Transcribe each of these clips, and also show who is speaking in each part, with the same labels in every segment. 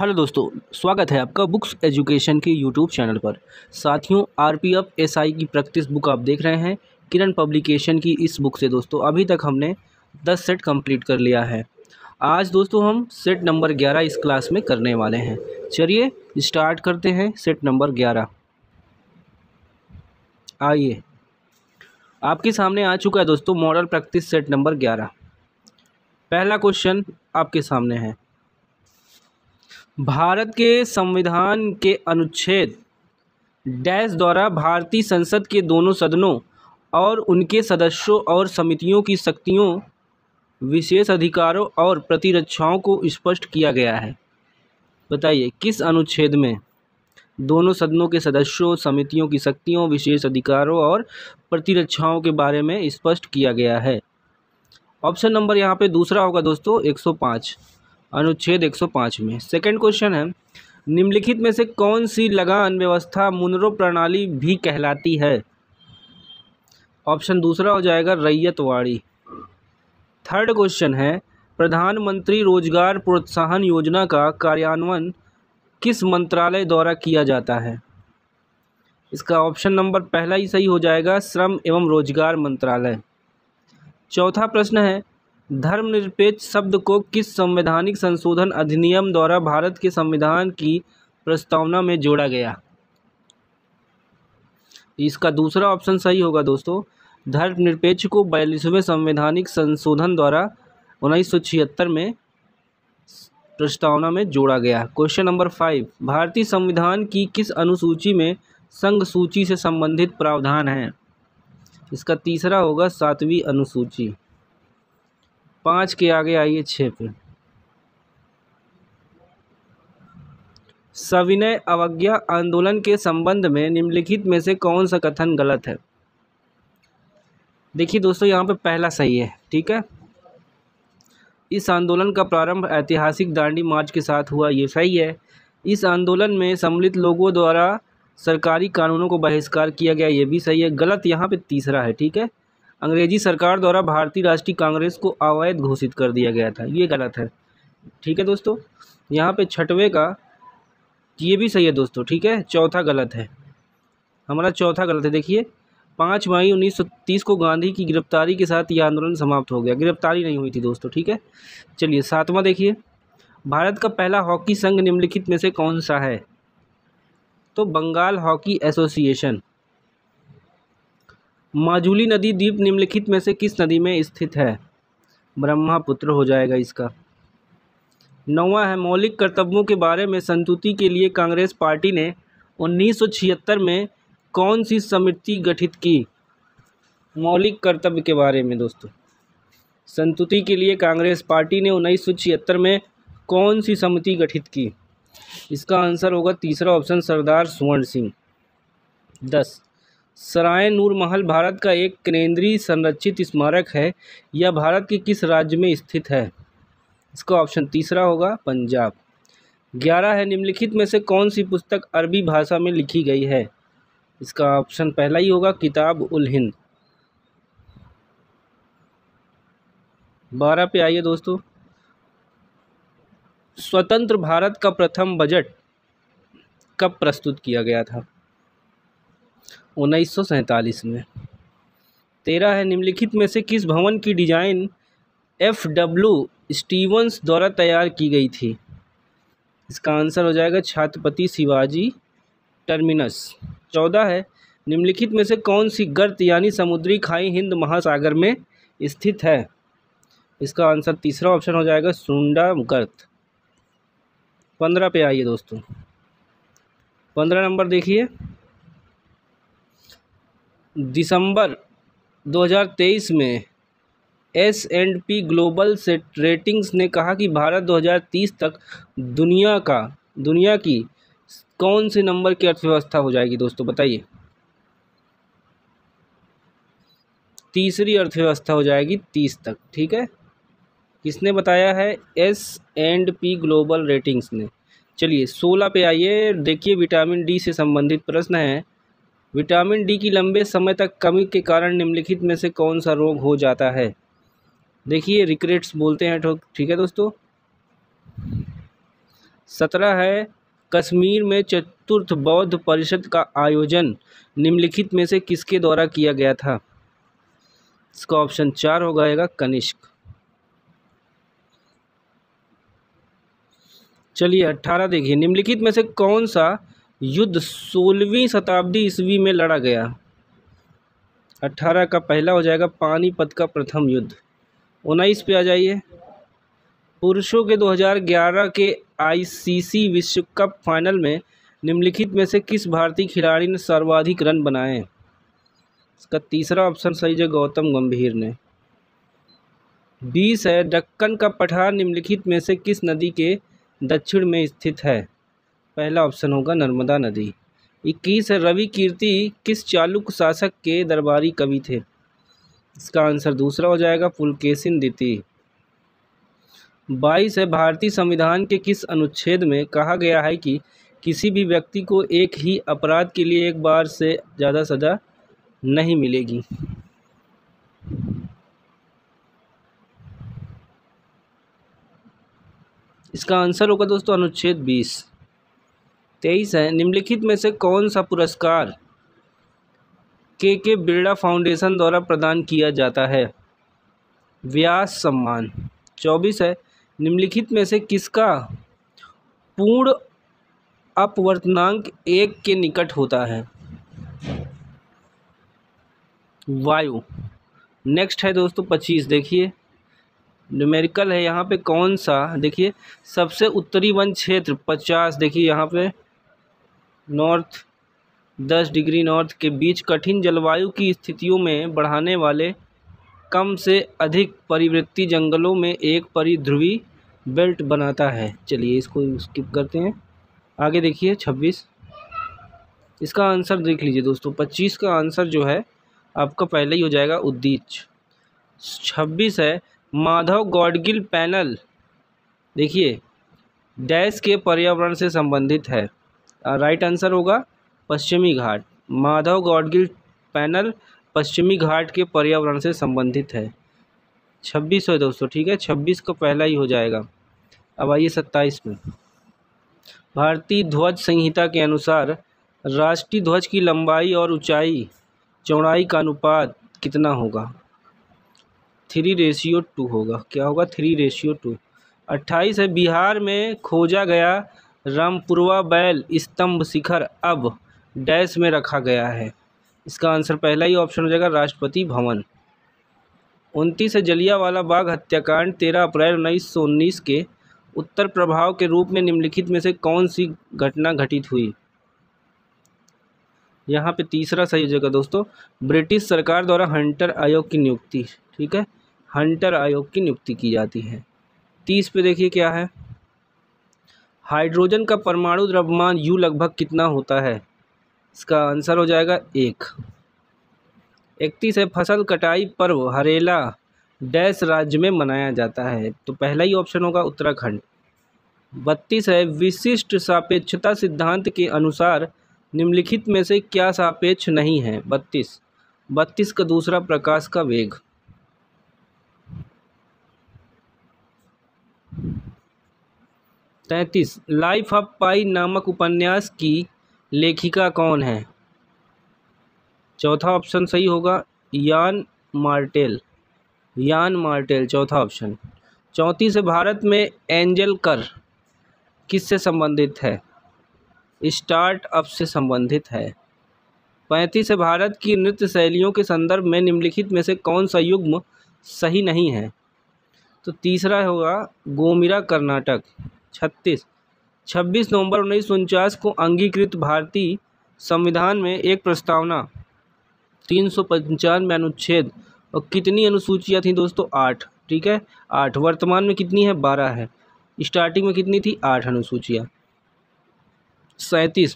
Speaker 1: Hello दोस्तों, स्वागत है आपका बुक्स एजुकेशन के यूट्यूब चैनल पर। साथियों, आरपीएफ एसआई की प्रैक्टिस बुक आप देख रहे हैं किरण पब्लिकेशन की। इस बुक से दोस्तों अभी तक हमने 10 सेट कंप्लीट कर लिया है। आज दोस्तों हम सेट नंबर 11 इस क्लास में करने वाले हैं। चलिए स्टार्ट करते हैं सेट नंबर 11। आइए, आपके सामने आ चुका है दोस्तों मॉडल प्रैक्टिस सेट नंबर 11। पहला क्वेश्चन आपके सामने है, भारत के संविधान के अनुच्छेद डैश द्वारा भारतीय संसद के दोनों सदनों और उनके सदस्यों और समितियों की शक्तियों, विशेष अधिकारों और प्रतिरक्षाओं को स्पष्ट किया गया है। बताइए किस अनुच्छेद में दोनों सदनों के सदस्यों, समितियों की शक्तियों, विशेष अधिकारों और प्रतिरक्षाओं के बारे में स्पष्ट किया गया है। ऑप्शन नंबर यहाँ पे दूसरा होगा दोस्तों 105, अनुच्छेद 105 में। सेकंड क्वेश्चन है, निम्नलिखित में से कौन सी लगान व्यवस्था मुनरो प्रणाली भी कहलाती है? ऑप्शन दूसरा हो जाएगा रैयतवाड़ी। थर्ड क्वेश्चन है, प्रधानमंत्री रोजगार प्रोत्साहन योजना का कार्यान्वयन किस मंत्रालय द्वारा किया जाता है? इसका ऑप्शन नंबर पहला ही सही हो जाएगा, श्रम एवं रोजगार मंत्रालय। चौथा प्रश्न है, धर्मनिरपेक्ष शब्द को किस संवैधानिक संशोधन अधिनियम द्वारा भारत के संविधान की प्रस्तावना में जोड़ा गया? इसका दूसरा ऑप्शन सही होगा दोस्तों, धर्मनिरपेक्ष को 42वें संवैधानिक संशोधन द्वारा 1976 में प्रस्तावना में जोड़ा गया। क्वेश्चन नंबर 5, भारतीय संविधान की किस अनुसूची में संघ सूची से संबंधित प्रावधान है? इसका तीसरा होगा 7वीं अनुसूची। 5 के आगे आइए 6 पे। सविनय अवज्ञा आंदोलन के संबंध में निम्नलिखित में से कौन सा कथन गलत है? देखिए दोस्तों, यहाँ पे पहला सही है, ठीक है। इस आंदोलन का प्रारंभ ऐतिहासिक दांडी मार्च के साथ हुआ, ये सही है। इस आंदोलन में सम्मिलित लोगों द्वारा सरकारी कानूनों को बहिष्कार किया गया, ये भी सही है। गलत यहाँ पे तीसरा है, ठीक है। अंग्रेजी सरकार द्वारा भारतीय राष्ट्रीय कांग्रेस को अवैध घोषित कर दिया गया था, ये गलत है, ठीक है दोस्तों। यहाँ पे छठवें का ये भी सही है दोस्तों, ठीक है। चौथा गलत है, हमारा चौथा गलत है। देखिए 5 मई 1930 को गांधी की गिरफ्तारी के साथ यह आंदोलन समाप्त हो गया, गिरफ्तारी नहीं हुई थी दोस्तों, ठीक है। चलिए 7वां देखिए, भारत का पहला हॉकी संघ निम्नलिखित में से कौन सा है? तो बंगाल हॉकी एसोसिएशन। माजुली नदी द्वीप निम्नलिखित में से किस नदी में स्थित है? ब्रह्मपुत्र हो जाएगा इसका। 9वां है, मौलिक कर्तव्यों के बारे में संतुति के लिए कांग्रेस पार्टी ने 1976 में कौन सी समिति गठित की? मौलिक कर्तव्य के बारे में दोस्तों संतुति के लिए कांग्रेस पार्टी ने 1976 में कौन सी समिति गठित की? इसका आंसर होगा तीसरा ऑप्शन, सरदार सुवर्ण सिंह। 10, सराय नूर महल भारत का एक केंद्रीय संरक्षित स्मारक है, यह भारत के किस राज्य में स्थित है? इसका ऑप्शन तीसरा होगा, पंजाब। 11 है, निम्नलिखित में से कौन सी पुस्तक अरबी भाषा में लिखी गई है? इसका ऑप्शन पहला ही होगा, किताब उल हिंद। 12 पे आइए दोस्तों, स्वतंत्र भारत का प्रथम बजट कब प्रस्तुत किया गया था? 1947 में। 13 है, निम्नलिखित में से किस भवन की डिजाइन FW स्टीवंस द्वारा तैयार की गई थी? इसका आंसर हो जाएगा छत्रपति शिवाजी टर्मिनस। 14 है, निम्नलिखित में से कौन सी गर्त यानी समुद्री खाई हिंद महासागर में स्थित है? इसका आंसर तीसरा ऑप्शन हो जाएगा, सुंडा गर्त। 15 पे आइए दोस्तों, 15 नंबर देखिए, दिसंबर 2023 में S&P ग्लोबल रेटिंग्स ने कहा कि भारत 2030 तक दुनिया की कौन से नंबर की अर्थव्यवस्था हो जाएगी दोस्तों? बताइए। तीसरी अर्थव्यवस्था हो जाएगी 30 तक, ठीक है। किसने बताया है? S&P ग्लोबल रेटिंग्स ने। चलिए 16 पे आइए, देखिए विटामिन डी से संबंधित प्रश्न है। विटामिन डी की लंबे समय तक कमी के कारण निम्नलिखित में से कौन सा रोग हो जाता है? देखिए रिकेट्स बोलते हैं, ठीक है दोस्तों। 17 है कश्मीर में चतुर्थ बौद्ध परिषद का आयोजन निम्नलिखित में से किसके द्वारा किया गया था? इसका ऑप्शन 4 हो जाएगा कनिष्क। चलिए 18 देखिए, निम्नलिखित में से कौन सा युद्ध 16वीं शताब्दी ईस्वी में लड़ा गया? 18 का पहला हो जाएगा पानीपत का प्रथम युद्ध। 19 पे आ जाइए, पुरुषों के 2011 के आईसीसी विश्व कप फाइनल में निम्नलिखित में से किस भारतीय खिलाड़ी ने सर्वाधिक रन बनाए? इसका तीसरा ऑप्शन सही है गौतम गंभीर ने। 20 है दक्कन का पठार निम्नलिखित में से किस नदी के दक्षिण में स्थित है? पहला ऑप्शन होगा नर्मदा नदी। 21 है रवि कीर्ति किस चालुक्य शासक के दरबारी कवि थे? इसका आंसर दूसरा हो जाएगा पुलकेशिन द्वितीय। 22 है भारतीय संविधान के किस अनुच्छेद में कहा गया है कि किसी भी व्यक्ति को एक ही अपराध के लिए एक बार से ज़्यादा सज़ा नहीं मिलेगी? इसका आंसर होगा दोस्तों अनुच्छेद 20। 23 है निम्नलिखित में से कौन सा पुरस्कार के बिरला फाउंडेशन द्वारा प्रदान किया जाता है? व्यास सम्मान। 24 है निम्नलिखित में से किसका पूर्ण अपवर्तनांक 1 के निकट होता है? वायु। नेक्स्ट है दोस्तों 25 देखिए, न्यूमेरिकल है यहाँ पे कौन सा, देखिए सबसे उत्तरी वन क्षेत्र 50, देखिए यहाँ पे नॉर्थ 10 डिग्री नॉर्थ के बीच कठिन जलवायु की स्थितियों में बढ़ाने वाले कम से अधिक परिवृत्ति जंगलों में एक परिध्रुवी बेल्ट बनाता है। चलिए इसको स्किप करते हैं, आगे देखिए 26। इसका आंसर देख लीजिए दोस्तों, 25 का आंसर जो है आपका पहले ही हो जाएगा उद्दीच। 26 है माधव गॉडगिल पैनल, देखिए डैश के पर्यावरण से संबंधित है? राइट आंसर होगा पश्चिमी घाट। माधव गॉडगिल पैनल पश्चिमी घाट के पर्यावरण से संबंधित है। 26 है दोस्तों, ठीक है 26 का पहला ही हो जाएगा। अब आइए 27 में, भारतीय ध्वज संहिता के अनुसार राष्ट्रीय ध्वज की लंबाई और ऊंचाई चौड़ाई का अनुपात कितना होगा? 3:2 होगा। क्या होगा? 3:2। 28 है बिहार में खोजा गया रामपुरवा बैल स्तंभ शिखर अब डैश में रखा गया है? इसका आंसर पहला ही ऑप्शन हो जाएगा राष्ट्रपति भवन। 29 है जलियांवाला बाग हत्याकांड 13 अप्रैल 1919 के उत्तर प्रभाव के रूप में निम्नलिखित में से कौन सी घटना घटित हुई? यहाँ पे तीसरा सही हो जाएगा दोस्तों, ब्रिटिश सरकार द्वारा हंटर आयोग की नियुक्ति, ठीक है हंटर आयोग की नियुक्ति की जाती है। 30 पे देखिए क्या है, हाइड्रोजन का परमाणु द्रव्यमान U लगभग कितना होता है? इसका आंसर हो जाएगा 1। 31 है फसल कटाई पर्व हरेला डैश राज्य में मनाया जाता है? तो पहला ही ऑप्शन होगा उत्तराखंड। 32 है विशिष्ट सापेक्षता सिद्धांत के अनुसार निम्नलिखित में से क्या सापेक्ष नहीं है? 32 का दूसरा प्रकाश का वेग। 33 लाइफ ऑफ पाई नामक उपन्यास की लेखिका कौन है? चौथा ऑप्शन सही होगा यान मार्टेल, चौथा ऑप्शन। 34 है भारत में एंजल कर किससे संबंधित है? स्टार्टअप से संबंधित है। 35 है भारत की नृत्य शैलियों के संदर्भ में निम्नलिखित में से कौन सा युग्म सही नहीं है? तो तीसरा होगा गोमिरा कर्नाटक। 26 नवंबर 1949 को अंगीकृत भारतीय संविधान में एक प्रस्तावना 395 अनुच्छेद और कितनी अनुसूचियाँ थी दोस्तों? 8, ठीक है 8। वर्तमान में कितनी है? 12 है। स्टार्टिंग में कितनी थी? 8 अनुसूचियाँ। 37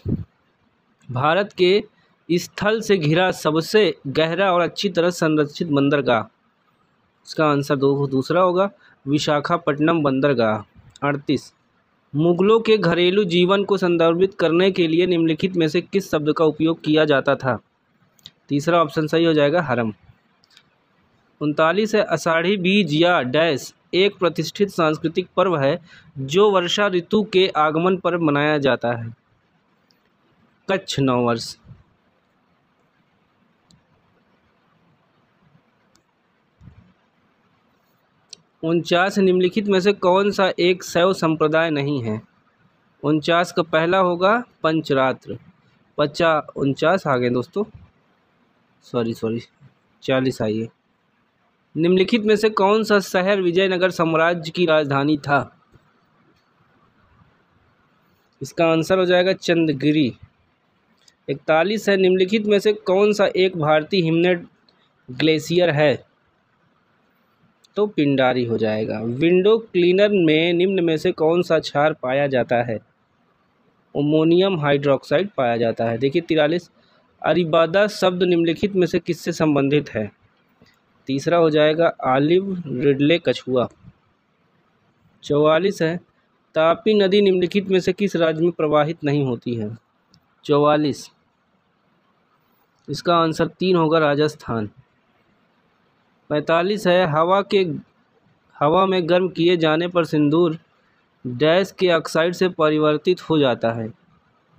Speaker 1: भारत के स्थल से घिरा सबसे गहरा और अच्छी तरह संरक्षित बंदरगाह? इसका आंसर दूसरा होगा विशाखापट्टनम बंदरगाह। 38 मुगलों के घरेलू जीवन को संदर्भित करने के लिए निम्नलिखित में से किस शब्द का उपयोग किया जाता था? तीसरा ऑप्शन सही हो जाएगा हरम। 39 है आषाढ़ी बीज या डैश एक प्रतिष्ठित सांस्कृतिक पर्व है जो वर्षा ऋतु के आगमन पर मनाया जाता है? कच्छ नववर्ष। 49 निम्नलिखित में से कौन सा एक शैव संप्रदाय नहीं है? 49 का पहला होगा पंचरात्र। 49 आ गए दोस्तों, सॉरी 40 आइए। निम्नलिखित में से कौन सा शहर विजयनगर साम्राज्य की राजधानी था? इसका आंसर हो जाएगा चंद्रगिरी। 41 है, निम्नलिखित में से कौन सा एक भारतीय हिमनद ग्लेशियर है? तो पिंडारी हो जाएगा। विंडो क्लीनर में निम्न में से कौन सा क्षार पाया जाता है? अमोनियम हाइड्रोक्साइड पाया जाता है। देखिए 43, अरीबादा शब्द निम्नलिखित में से किससे संबंधित है? तीसरा हो जाएगा ऑलिव रिडले कछुआ। 44 है, तापी नदी निम्नलिखित में से किस राज्य में प्रवाहित नहीं होती है? 44, इसका आंसर 3 होगा राजस्थान। 45 है, हवा में गर्म किए जाने पर सिंदूर डैश के ऑक्साइड से परिवर्तित हो जाता है?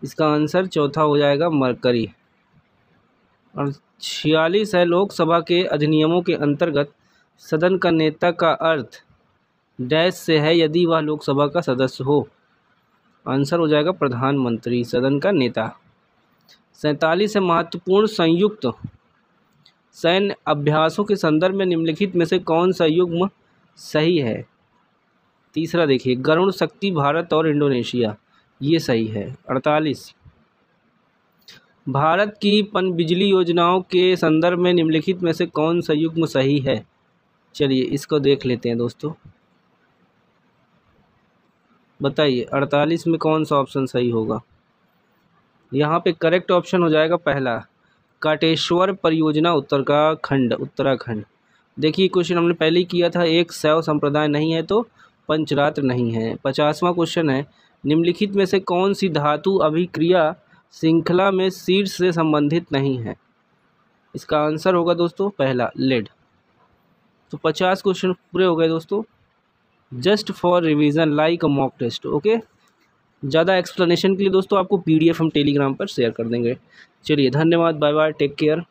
Speaker 1: इसका आंसर चौथा हो जाएगा मरकरी। और 46 है, लोकसभा के अधिनियमों के अंतर्गत सदन का नेता का अर्थ डैश से है यदि वह लोकसभा का सदस्य हो? आंसर हो जाएगा प्रधानमंत्री, सदन का नेता। 47 है, महत्वपूर्ण संयुक्त सैन्य अभ्यासों के संदर्भ में निम्नलिखित में से कौन सा युग्म सही है? तीसरा देखिए, गरुड़ शक्ति भारत और इंडोनेशिया, ये सही है। 48, भारत की पनबिजली योजनाओं के संदर्भ में निम्नलिखित में से कौन सा युग्म सही है? चलिए इसको देख लेते हैं दोस्तों, बताइए 48 में कौन सा ऑप्शन सही होगा? यहाँ पे करेक्ट ऑप्शन हो जाएगा पहला, काटेश्वर परियोजना उत्तराखंड। देखिए क्वेश्चन हमने पहले ही किया था, एक शैव संप्रदाय नहीं है तो पंचरात्र नहीं है। 50वां क्वेश्चन है, निम्नलिखित में से कौन सी धातु अभिक्रिया श्रृंखला में शीर्ष से संबंधित नहीं है? इसका आंसर होगा दोस्तों पहला लेड। तो 50 क्वेश्चन पूरे हो गए दोस्तों, just for revision like a mock test. Okay, ज़्यादा एक्सप्लेनेशन के लिए दोस्तों आपको PDF हम टेलीग्राम पर शेयर कर देंगे। चलिए धन्यवाद, बाय बाय, टेक केयर।